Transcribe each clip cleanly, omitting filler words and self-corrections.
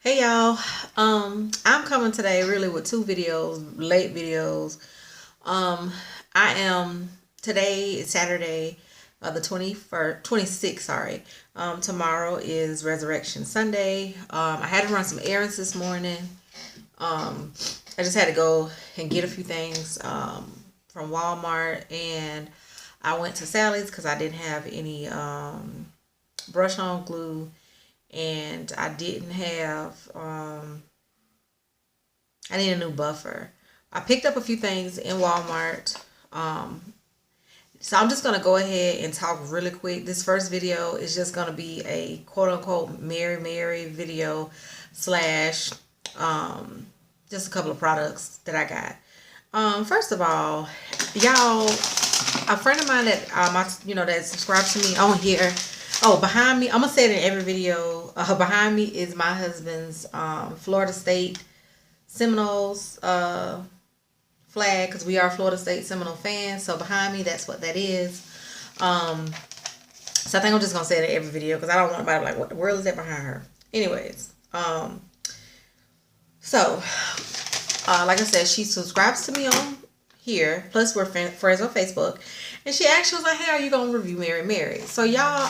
Hey y'all. I'm coming today really with two videos, late videos. Um I am Today is Saturday, the 21st, 26th, sorry. Tomorrow is Resurrection Sunday. I had to run some errands this morning. I just had to go and get a few things from Walmart, and I went to Sally's because I didn't have any brush on glue, and I need a new buffer. I picked up a few things in Walmart. Um, so I'm just gonna go ahead and talk really quick. This first video is just gonna be a quote unquote Mary video slash um, just a couple of products that I got. First of all, y'all, a friend of mine that that subscribes to me on here. Oh, behind me, I'm gonna say it in every video. Behind me is my husband's Florida State Seminoles flag, because we are Florida State Seminole fans. So behind me, that's what that is. Um, so I think I'm just gonna say it in every video because I don't want anybody to be like, what the world is that behind her? Anyways, so like I said, she subscribes to me on here. Plus, we're friends on Facebook, and she actually was like, "Hey, are you gonna review Mary?" So y'all,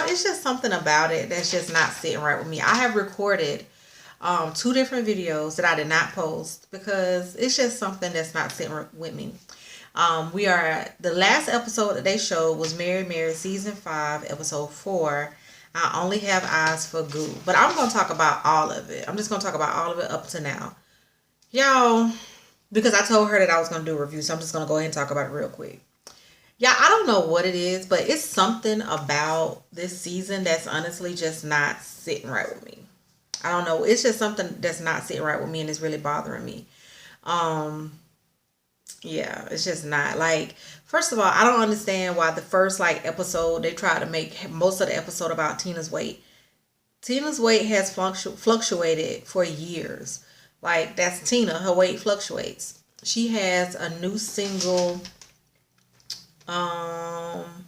it's just something about it that's just not sitting right with me. I have recorded two different videos that I did not post because it's just something that's not sitting with me. We are the last episode that they showed was Mary season 5, episode 4. I only have eyes for goo, but I'm gonna talk about all of it. I'm just gonna talk about all of it up to now, y'all, because I told her that I was gonna do a review, so I'm just gonna go ahead and talk about it real quick. Yeah, I don't know what it is, but it's something about this season that's honestly just not sitting right with me. I don't know. It's just something that's not sitting right with me, and it's really bothering me. Um, yeah, it's just not like. First of all, I don't understand why the first episode they try to make most of the episode about Tina's weight. Tina's weight has fluctuated for years. Like, that's Tina. Her weight fluctuates. She has a new single. Um,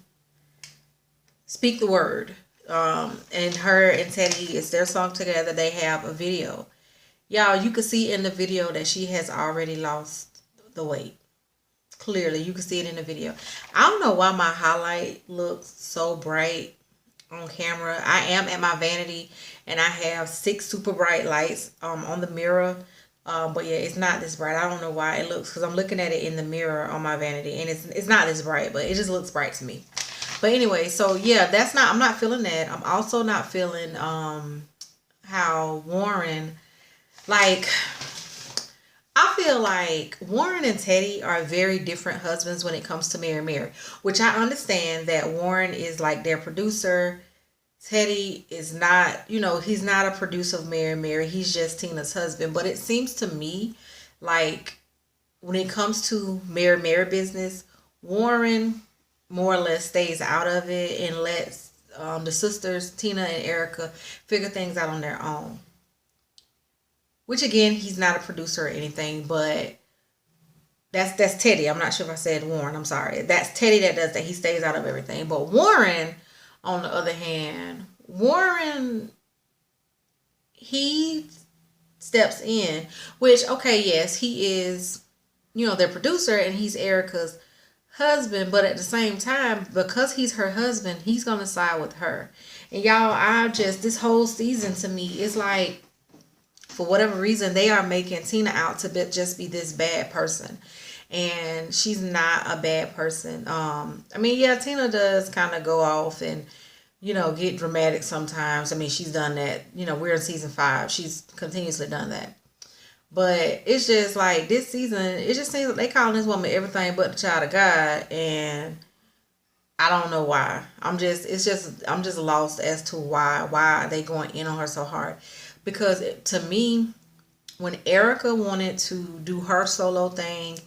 Speak the Word. And her and Teddy, it's their song together. They have a video. Y'all, you can see in the video that she has already lost the weight. Clearly, you can see it in the video. I don't know why my highlight looks so bright on camera. I am at my vanity, and I have 6 super bright lights on the mirror. But yeah, it's not this bright. I don't know why it looks, because I'm looking at it in the mirror on my vanity, and it's not this bright, but it just looks bright to me. But anyway, so yeah, I'm not feeling that. I'm also not feeling how Warren, like, I feel like Warren and Teddy are very different husbands when it comes to Mary, which I understand that Warren is like their producer. Teddy is not, he's not a producer of Mary. He's just Tina's husband. But it seems to me like when it comes to Mary business, Warren more or less stays out of it and lets the sisters, Tina and Erica, figure things out on their own. Which again, he's not a producer or anything, but that's Teddy. I'm not sure if I said Warren. I'm sorry. That's Teddy that does that. He stays out of everything. But Warren, on the other hand, Warren, he steps in, which, okay, yes, he is, their producer, and he's Erica's husband, but at the same time, because he's her husband, he's gonna side with her. And y'all, this whole season to me is like, for whatever reason, they are making Tina out to just be this bad person, and she's not a bad person. I mean, yeah, Tina does kind of go off and get dramatic sometimes. I mean, she's done that. We're in season 5. She's continuously done that. But it's just like this season, it just seems like they calling this woman everything but the child of God, and I don't know why. I'm just lost as to why are they going in on her so hard. Because to me, when Erica wanted to do her solo thing,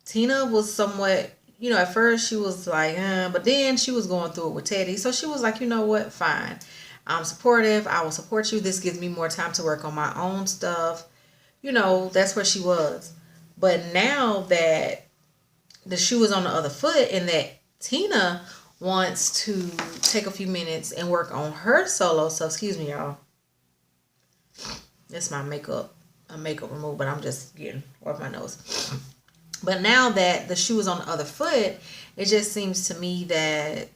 Tina was somewhat, at first she was like, but then she was going through it with Teddy. So she was like, you know what, fine. I'm supportive. I will support you. This gives me more time to work on my own stuff. That's where she was. But now that the shoe is on the other foot, and that Tina wants to take a few minutes and work on her solo stuff. Excuse me, y'all. That's my makeup removal, but I'm just getting off my nose. But now that the shoe is on the other foot, it just seems to me that,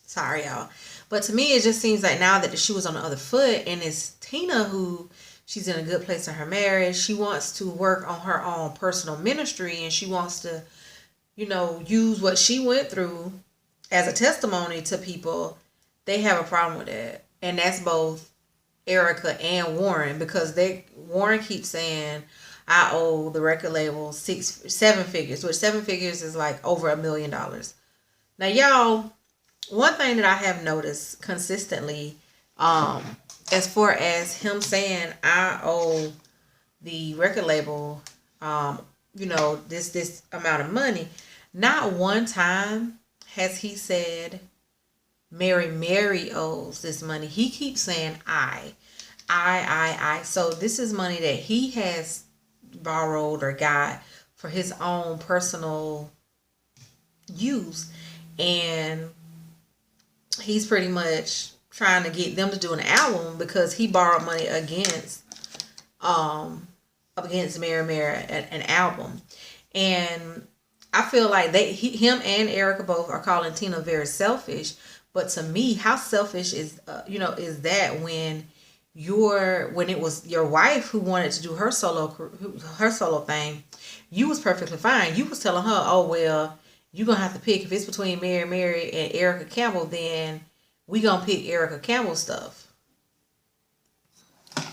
sorry y'all, but to me it just seems like now that the shoe is on the other foot and it's Tina who, she's in a good place in her marriage. She wants to work on her own personal ministry, and she wants to, use what she went through as a testimony to people. They have a problem with that. And that's both Erica and Warren, because Warren keeps saying, I owe the record label 7 figures, which 7 figures is like over $1 million. Now, y'all, one thing that I have noticed consistently, as far as him saying I owe the record label, this amount of money, not one time has he said Mary owes this money. He keeps saying I. So this is money that he has borrowed or got for his own personal use, and he's pretty much trying to get them to do an album because he borrowed money against Mary an album. And I feel like him and Erica both are calling Tina very selfish. But to me, how selfish is that when it was your wife who wanted to do her solo thing, you was perfectly fine. You was telling her, oh well, you're gonna have to pick, if it's between Mary and Erica Campbell, then we gonna pick Erica Campbell stuff.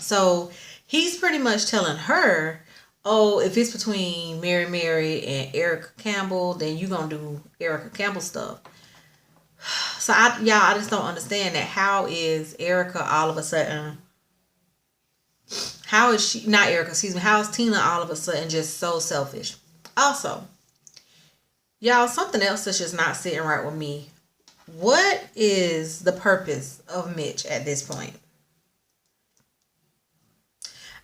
So he's pretty much telling her, oh, if it's between Mary and Erica Campbell, then you gonna do Erica Campbell stuff. So I just don't understand that. How is Erica all of a sudden, how is Tina all of a sudden just so selfish? Also, y'all, something else that's just not sitting right with me. What is the purpose of Mitch at this point?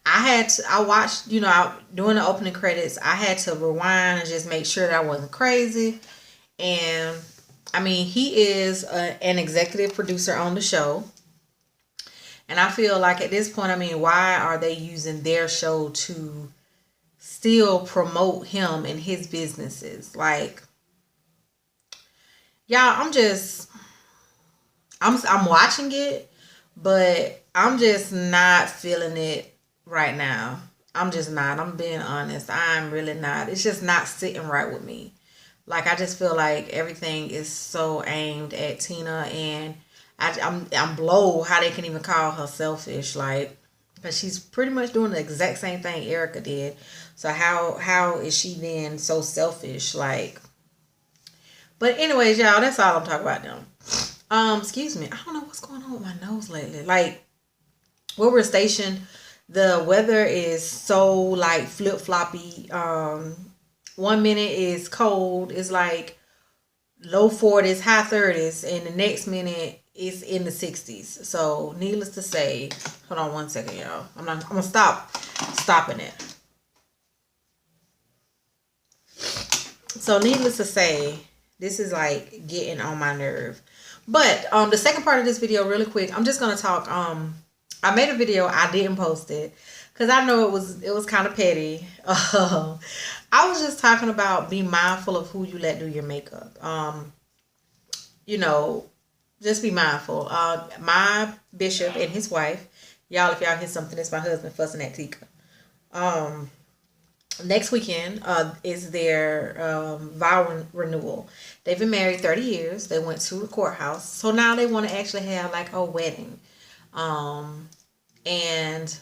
I watched, during the opening credits, I had to rewind and just make sure that I wasn't crazy. And I mean, he is an executive producer on the show. And I feel like at this point, I mean, why are they using their show to still promote him and his businesses? Like, y'all, I'm watching it, but I'm just not feeling it right now. I'm just not. I'm being honest. I'm really not. It's just not sitting right with me. Like, I just feel like everything is so aimed at Tina, and I'm blown how they can even call her selfish. Like, because she's pretty much doing the exact same thing Erica did. So how is she then so selfish? Like, but anyways, y'all, that's all I'm talking about now. Excuse me. I don't know what's going on with my nose lately. Like, where we're stationed, the weather is so like flip floppy. 1 minute is cold, it's like low 40s, high 30s, and the next minute is in the 60s. So needless to say, hold on 1 second, y'all. I'm gonna stopping it. So needless to say, this is like getting on my nerve. But the second part of this video, really quick, I'm just gonna talk. I made a video, I didn't post it because I know it was kind of petty. I was just talking about be mindful of who you let do your makeup. Just be mindful. My bishop and his wife, y'all, if y'all hear something, it's my husband fussing at Tika. Next weekend is their vow renewal. They've been married 30 years. They went to the courthouse. So now they want to actually have like a wedding. And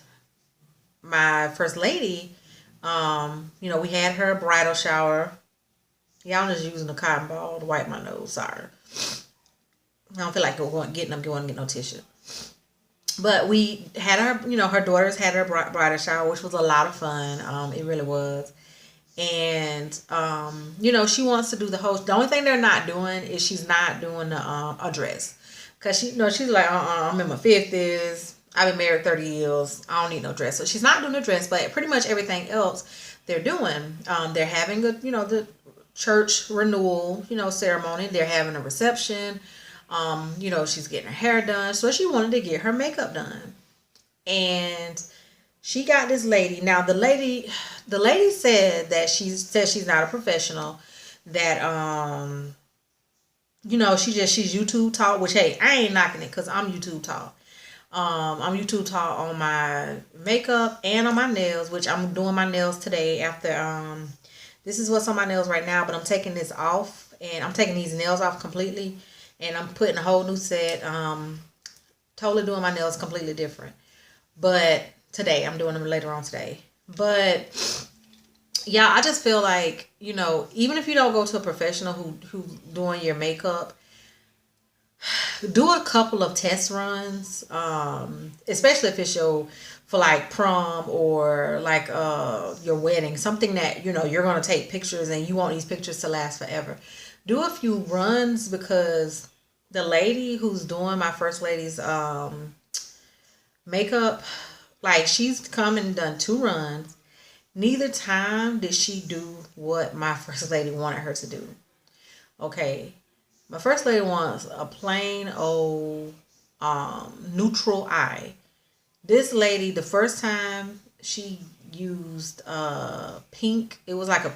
my first lady, we had her bridal shower. Yeah, I'm just using a cotton ball to wipe my nose. Sorry. I don't feel like getting no tissue. But we had her, her daughters had her bridal shower, which was a lot of fun. It really was. And, she wants to do the host. The only thing they're not doing is she's not doing a dress. Because she's like, I'm in my 50s. I've been married 30 years. I don't need no dress. So she's not doing a dress, but pretty much everything else they're doing. They're having the church renewal, ceremony. They're having a reception. She's getting her hair done. So she wanted to get her makeup done. And she got this lady. Now the lady said that she's not a professional. That she's YouTube taught, which hey, I ain't knocking it because I'm YouTube taught. I'm YouTube taught on my makeup and on my nails, which I'm doing my nails today after this is what's on my nails right now, but I'm taking this off and I'm taking these nails off completely and I'm putting a whole new set. Totally doing my nails completely different. But today, I'm doing them later on today. But yeah, I just feel like, even if you don't go to a professional who's doing your makeup, do a couple of test runs, especially if it's for like prom or like your wedding, something that you're gonna take pictures and you want these pictures to last forever. Do a few runs because the lady who's doing my first lady's makeup, like she's come and done 2 runs. Neither time did she do what my first lady wanted her to do. Okay, my first lady wants a plain old neutral eye. This lady, the first time she used pink, it was like a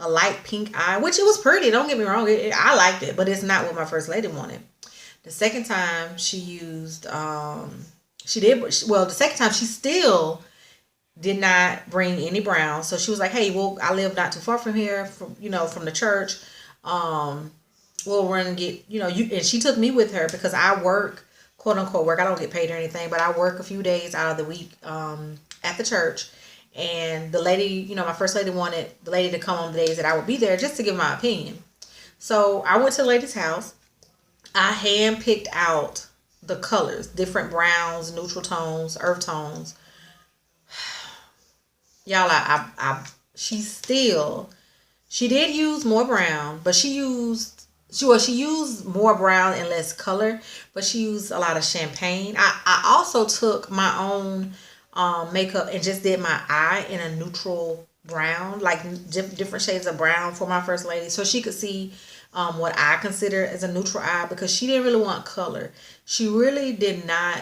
light pink eye, which it was pretty. Don't get me wrong, I liked it, but it's not what my first lady wanted. The second time she used, the second time she still did not bring any brown. So she was like, hey, well, I live not too far from here, from the church. We'll run and get, and she took me with her because I work, quote unquote work. I don't get paid or anything, but I work a few days out of the week at the church. And the lady, my first lady wanted the lady to come on the days that I would be there just to give my opinion. So I went to the lady's house. I hand-picked out the colors, different browns, neutral tones, earth tones. Y'all, she did use more brown, but she used more brown and less color, but she used a lot of champagne. I also took my own makeup and just did my eye in a neutral brown, like different shades of brown for my first lady, so she could see what I consider as a neutral eye, because she didn't really want color. She really did not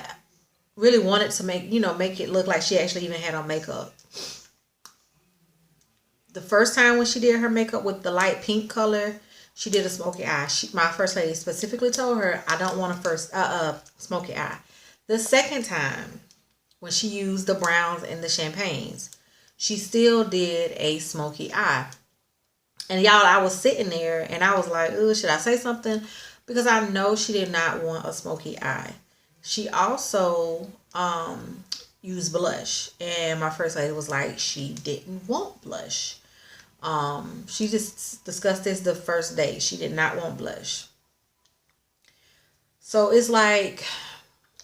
really want it to make it look like she actually even had on makeup. The first time when she did her makeup with the light pink color, she did a smoky eye. My first lady specifically told her, I don't want a smoky eye. The second time, when she used the browns and the champagnes, she still did a smoky eye. And y'all, I was sitting there and I was like, oh, should I say something? Because I know she did not want a smoky eye. She also used blush. And my first lady was like, she didn't want blush. She just discussed this the first day. She did not want blush. So it's like,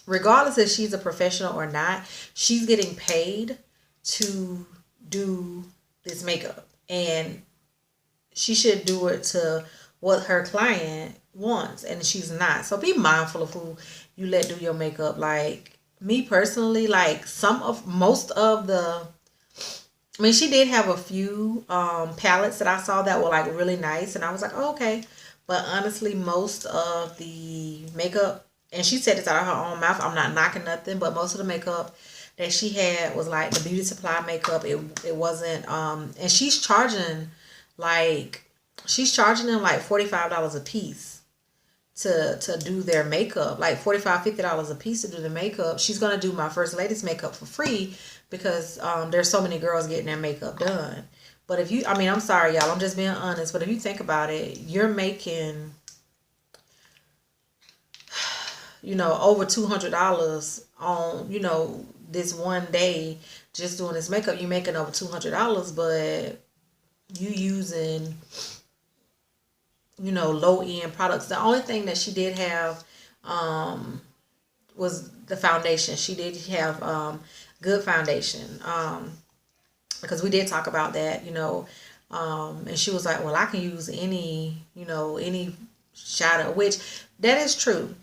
regardless if she's a professional or not, she's getting paid to do this makeup. And she should do it to what her client wants, and she's not. So be mindful of who you let do your makeup. Like me personally, like most of the, I mean, she did have a few palettes that I saw that were like really nice, and I was like, oh, okay. But honestly, most of the makeup, and she said this out of her own mouth, I'm not knocking nothing, but most of the makeup that she had was like the beauty supply makeup. It wasn't and she's charging them like $45 a piece to do their makeup, like $45-$50 a piece to do the makeup. She's gonna do my first lady's makeup for free because there's so many girls getting their makeup done. But I'm sorry, y'all, I'm just being honest, but if you think about it, you're making over $200 on this one day just doing this makeup. You're making over $200, but you using low end products. The only thing that she did have was the foundation. She did have good foundation, because we did talk about that, and she was like, well, I can use any shadow, which that is true.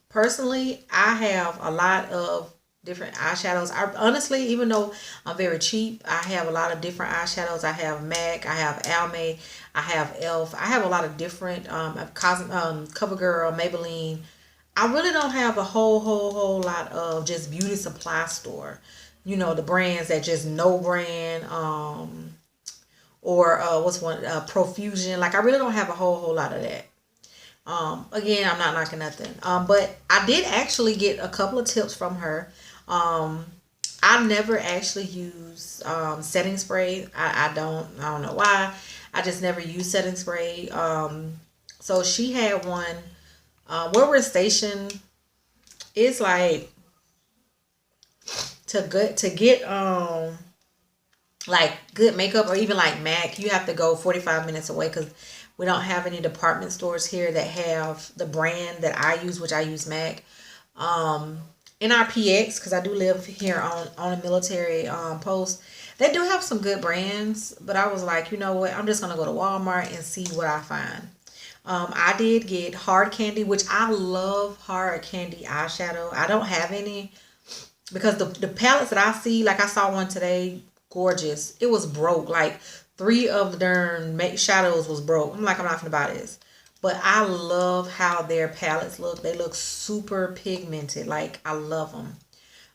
Personally, I have a lot of different eyeshadows. I honestly, even though I'm very cheap, I have a lot of different eyeshadows. I have MAC, I have Almay, I have Elf. I have a lot of different CoverGirl, Maybelline. I really don't have a whole lot of just beauty supply store. You know, the brands that just no brand, or what's one, Profusion. Like, I really don't have a whole lot of that. Again, I'm not knocking nothing. But I did actually get a couple of tips from her. Um, I never actually use setting spray. I don't know why. I just never use setting spray. So she had one. Where we're stationed, it's like to get like good makeup, or even like MAC, you have to go 45 minutes away, because we don't have any department stores here that have the brand that I use, which I use MAC. Um, in our PX, because I do live here on a military post, they do have some good brands, but I was like, you know what? I'm just gonna go to Walmart and see what I find. I did get Hard Candy, which I love Hard Candy eyeshadow. I don't have any, because the palettes that I see, like I saw one today, gorgeous. It was broke. Like, three of the darn shadows was broke. I'm like, I'm not gonna buy this. But I love how their palettes look. They look super pigmented. Like, I love them.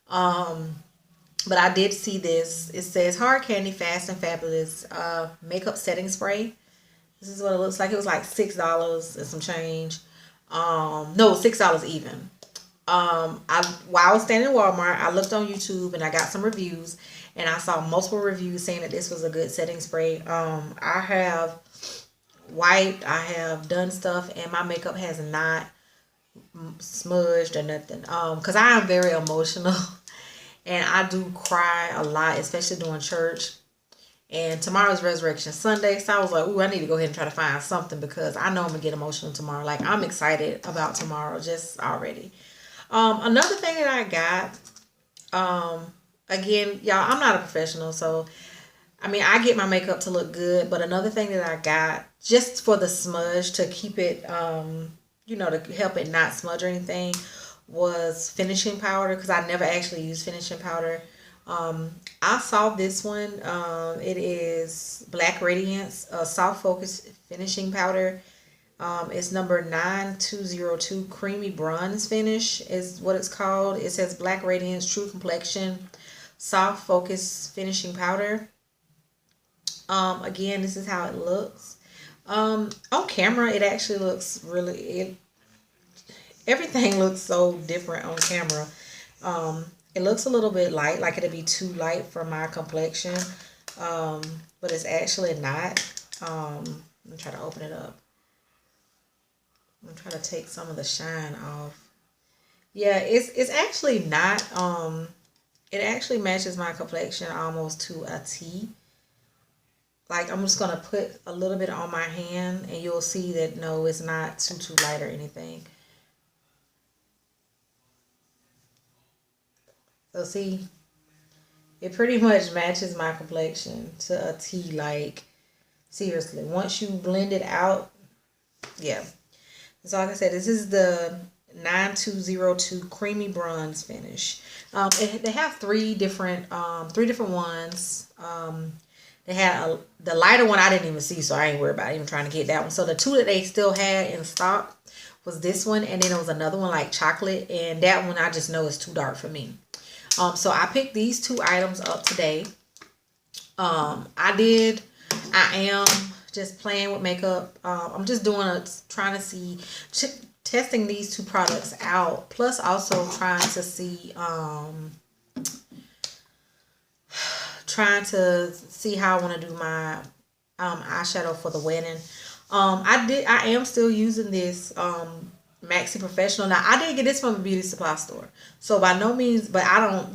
Um, but I did see this. It says Hard Candy Fast and Fabulous makeup setting spray. This is what it looks like. It was like $6 and some change. No, $6 even. While I was standing in Walmart, I looked on YouTube and I got some reviews, and I saw multiple reviews saying that this was a good setting spray. I have wiped, I have done stuff, and my makeup has not smudged or nothing. Because I am very emotional and I do cry a lot, especially during church. And tomorrow's Resurrection Sunday, so I was like, ooh, I need to go ahead and try to find something, because I know I'm gonna get emotional tomorrow. Like, I'm excited about tomorrow just already. Another thing that I got, again, y'all, I'm not a professional, so I mean, I get my makeup to look good, but another thing that I got just for the smudge, to keep it, to help it not smudge or anything, was finishing powder, because I never actually use finishing powder. I saw this one. It is Black Radiance, Soft Focus Finishing Powder. It's number 9202, Creamy Bronze Finish is what it's called. It says Black Radiance True Complexion Soft Focus Finishing Powder. Again, this is how it looks. On camera, it actually looks everything looks so different on camera. It looks a little bit light, like it'll be too light for my complexion. But it's actually not. Let me try to open it up. I'm gonna try to take some of the shine off. Yeah, it's actually not. It actually matches my complexion almost to a T. Like, I'm just gonna put a little bit on my hand, and you'll see that no, it's not too light or anything. So see, it pretty much matches my complexion to a T. Like, seriously, once you blend it out, yeah. So like I said, this is the 9202 Creamy Bronze Finish. They have three different ones. They had the lighter one I didn't even see, so I ain't worried about even trying to get that one. So the two that they still had in stock was this one, and then there was another one like chocolate, and that one I just know is too dark for me. So I picked these two items up today. I am just playing with makeup. I'm just trying to see, testing these two products out. Plus also trying to see, how I want to do my eyeshadow for the wedding. I am still using this Maxi Professional. Now, I did get this from a beauty supply store. So by no means, but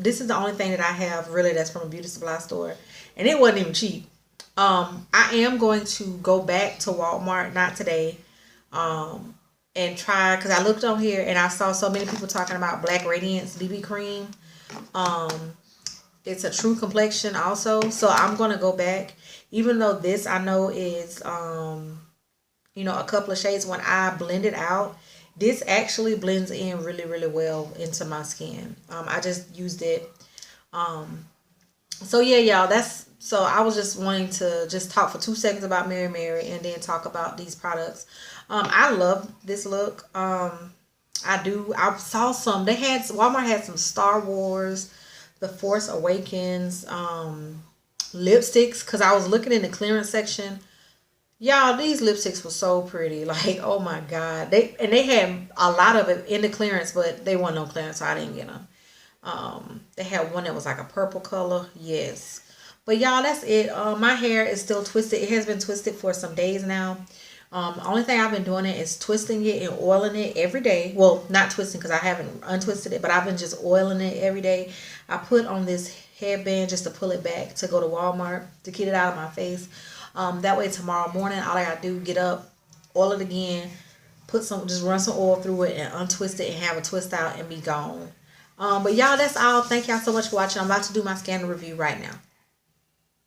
this is the only thing that I have really that's from a beauty supply store. And it wasn't even cheap. I am going to go back to Walmart, not today, and try, because I looked on here and I saw so many people talking about Black Radiance BB Cream. It's a true complexion also. So I'm going to go back, even though this I know is, a couple of shades. When I blend it out, this actually blends in really, really well into my skin. I just used it. So yeah, y'all, that's So I was just wanting to just talk for 2 seconds about Mary Mary and then talk about these products. I love this look. I do. I saw some. They had Walmart had some Star Wars, The Force Awakens lipsticks because I was looking in the clearance section. Y'all, these lipsticks were so pretty. Like, oh my god, they had a lot of it in the clearance, but they weren't no clearance, so I didn't get them. They had one that was like a purple color. Yes. But y'all, that's it. My hair is still twisted. It has been twisted for some days now. Only thing I've been doing it is twisting it and oiling it every day. Well, not twisting because I haven't untwisted it, but I've been just oiling it every day. I put on this headband just to pull it back to go to Walmart to get it out of my face. That way tomorrow morning, all I gotta do, get up, oil it again, just run some oil through it and untwist it and have a twist out and be gone. But y'all, that's all. Thank y'all so much for watching. I'm about to do my scanner review right now.